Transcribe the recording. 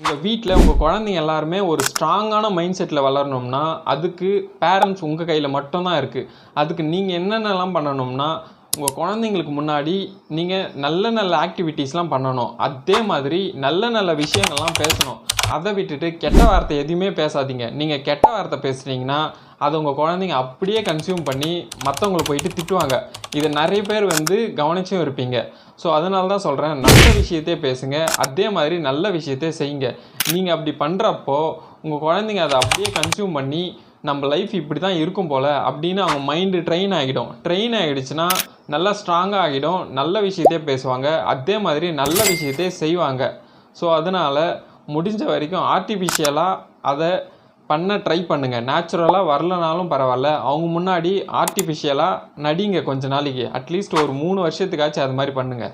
உங்கள் வீட்டில் உங்கள் குழந்தைங்க எல்லாருமே ஒரு ஸ்ட்ராங்கான மைண்ட் செட்டில் வளரணும்னா அதுக்கு பேரண்ட்ஸ் உங்கள் கையில் மட்டும்தான் இருக்குது. அதுக்கு நீங்கள் என்னென்னலாம் பண்ணணும்னா, உங்கள் குழந்தைங்களுக்கு முன்னாடி நீங்கள் நல்ல நல்ல ஆக்டிவிட்டீஸ்லாம் பண்ணணும். அதே மாதிரி நல்ல நல்ல விஷயங்கள்லாம் பேசணும். அதை விட்டுட்டு கெட்ட வார்த்தை எதுவுமே பேசாதீங்க. நீங்கள் கெட்ட வார்த்தை பேசுனீங்கன்னா அதை உங்கள் குழந்தைங்க அப்படியே கன்சியூம் பண்ணி மற்றவங்களை போயிட்டு திட்டுவாங்க. இதை நிறைய பேர் கவனிச்சும் இருப்பீங்க. ஸோ அதனால தான் சொல்கிறேன், நல்ல விஷயத்தையே பேசுங்க, அதே மாதிரி நல்ல விஷயத்தையே செய்யுங்க. நீங்கள் அப்படி பண்ணுறப்போ உங்கள் குழந்தைங்க அதை அப்படியே கன்சியூம் பண்ணி நம்ம லைஃப் இப்படி தான் இருக்கும் போல் அப்படின்னு அவங்க மைண்டு ட்ரெயின் ஆகிடுச்சுன்னா நல்லா ஸ்ட்ராங்காக ஆகிடும். நல்ல விஷயத்தையே பேசுவாங்க, அதே மாதிரி நல்ல விஷயத்தையே செய்வாங்க. ஸோ அதனால் முடிஞ்ச வரைக்கும் ஆர்டிஃபிஷியலாக அதை பண்ண ட்ரை பண்ணுங்கள். நேச்சுரலாக வரலனாலும் பரவாயில்ல, அவங்க முன்னாடி ஆர்டிஃபிஷியலாக நடிங்க கொஞ்ச நாளைக்கு. அட்லீஸ்ட் ஒரு 3 வருஷத்துக்காச்சும் அது மாதிரி பண்ணுங்கள்.